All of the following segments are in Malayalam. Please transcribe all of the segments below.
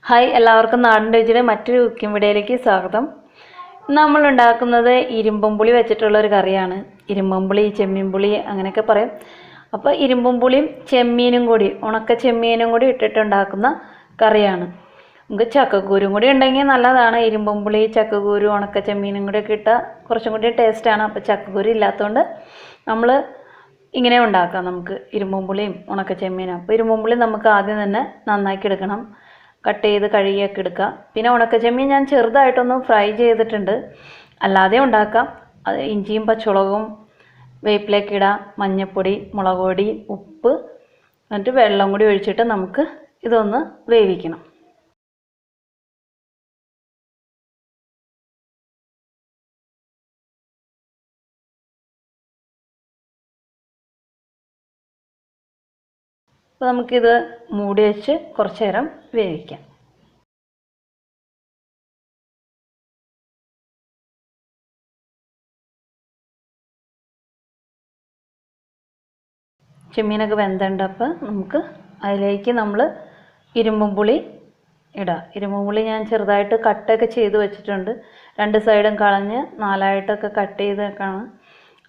ഹായ്, എല്ലാവർക്കും നാടൻ രുചിയുടെ മറ്റൊരു കുക്കിംഗ് വീഡിയോയിലേക്ക് സ്വാഗതം. നമ്മൾ ഉണ്ടാക്കുന്നത് ഇരുമ്പൻ പുളി വെച്ചിട്ടുള്ള ഒരു കറിയാണ്. ഇരുമ്പൻ പുളി, ചെമ്മീൻ പുളി അങ്ങനെയൊക്കെ പറയും. അപ്പോൾ ഇരുമ്പൻ പുളിയും ചെമ്മീനും കൂടി, ഉണക്ക ചെമ്മീനും കൂടി ഇട്ടിട്ടുണ്ടാക്കുന്ന കറിയാണ്. നമുക്ക് ചക്കക്കുരും കൂടി ഉണ്ടെങ്കിൽ നല്ലതാണ്. ഇരുമ്പൻ പുളി, ചക്കക്കുരു, ഉണക്ക ചെമ്മീനും കൂടി ഒക്കെ ഇട്ടാൽ കുറച്ചും കൂടി ടേസ്റ്റാണ്. അപ്പോൾ ചക്കക്കുരു ഇല്ലാത്തതുകൊണ്ട് നമ്മൾ ഇങ്ങനെ ഉണ്ടാക്കാം. നമുക്ക് ഇരുമ്പൻ പുളിയും ഉണക്ക ചെമ്മീനും. അപ്പോൾ ഇരുമ്പൻ പുളി നമുക്ക് ആദ്യം തന്നെ നന്നാക്കി എടുക്കണം. കട്ട് ചെയ്ത് കഴുകിയൊക്കെ എടുക്കുക. പിന്നെ ഉണക്ക ചെമ്മീൻ ഞാൻ ചെറുതായിട്ടൊന്ന് ഫ്രൈ ചെയ്തിട്ടുണ്ട്. അല്ലാതെ ഉണ്ടാക്കാം. അത് ഇഞ്ചിയും പച്ചമുളകും വേപ്പിലേക്ക് ഇടാം, മഞ്ഞൾപ്പൊടി, മുളക് പൊടി, ഉപ്പ്, എന്നിട്ട് വെള്ളം കൂടി ഒഴിച്ചിട്ട് നമുക്ക് ഇതൊന്ന് വേവിക്കണം. അപ്പോൾ നമുക്കിത് മൂടി വെച്ച് കുറച്ച് നേരം വേവിക്കാം. ചെമ്മീനൊക്കെ വെന്തുണ്ട്. അപ്പോൾ നമുക്ക് അതിലേക്ക് നമ്മൾ ഇരുമ്പൻ പുളി ഇടാം. ഇരുമ്പൻ പുളി ഞാൻ ചെറുതായിട്ട് കട്ടൊക്കെ ചെയ്ത് വെച്ചിട്ടുണ്ട്. രണ്ട് സൈഡും കളഞ്ഞ് നാലായിട്ടൊക്കെ കട്ട് ചെയ്തേക്കാണ്.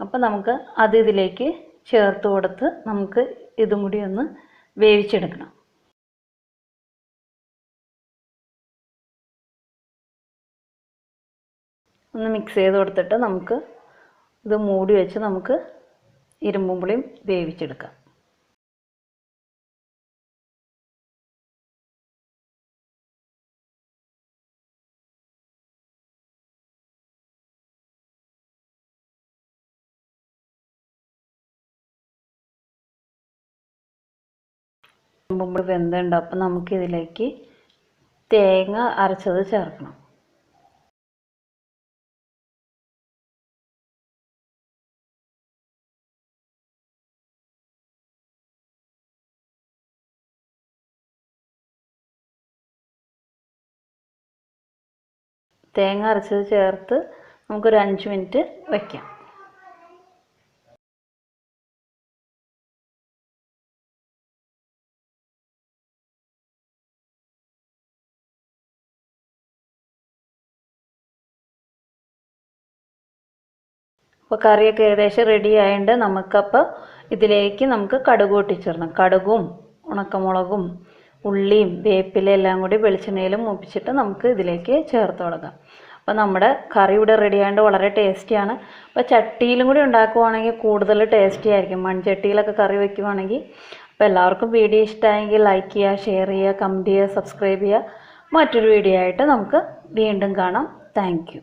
അപ്പോൾ നമുക്ക് അത് ഇതിലേക്ക് ചേർത്ത് കൊടുത്ത് നമുക്ക് ഇതും കൂടി ഒന്ന് വേവിച്ചെടുക്കണം. ഒന്ന് മിക്സ് ചെയ്ത് കൊടുത്തിട്ട് നമുക്ക് ഇത് മൂടി വെച്ച് നമുക്ക് ഇരുമ്പൻ പുളിയും വേവിച്ചെടുക്കാം. ഇരുമ്പൻ പുളി വെന്തുണ്ട്. അപ്പം നമുക്കിതിലേക്ക് തേങ്ങ അരച്ചത് ചേർക്കണം. തേങ്ങ അരച്ചത് ചേർത്ത് നമുക്കൊരു 5 മിനിറ്റ് വയ്ക്കാം. അപ്പോൾ കറിയൊക്കെ ഏകദേശം റെഡി ആയതുകൊണ്ട് നമുക്കപ്പോൾ ഇതിലേക്ക് നമുക്ക് കടുക് പൊട്ടിച്ചിടണം. കടുകും ഉണക്കമുളകും ഉള്ളിയും വേപ്പില എല്ലാം കൂടി വെളിച്ചെണ്ണയിൽ മൂപ്പിച്ചിട്ട് നമുക്ക് ഇതിലേക്ക് ചേർത്ത് കൊടുക്കാം. അപ്പോൾ നമ്മുടെ കറി ഇവിടെ റെഡി ആയതുകൊണ്ട് വളരെ ടേസ്റ്റിയാണ്. അപ്പോൾ ചട്ടിയിലും കൂടി ഉണ്ടാക്കുവാണെങ്കിൽ കൂടുതൽ ടേസ്റ്റി ആയിരിക്കും. മൺചട്ടിയിലൊക്കെ കറി വയ്ക്കുവാണെങ്കിൽ. അപ്പോൾ എല്ലാവർക്കും വീഡിയോ ഇഷ്ടമായെങ്കിൽ ലൈക്ക് ചെയ്യുക, ഷെയർ ചെയ്യുക, കമൻറ്റ് ചെയ്യുക, സബ്സ്ക്രൈബ് ചെയ്യുക. മറ്റൊരു വീഡിയോ ആയിട്ട് നമുക്ക് വീണ്ടും കാണാം. Thank you.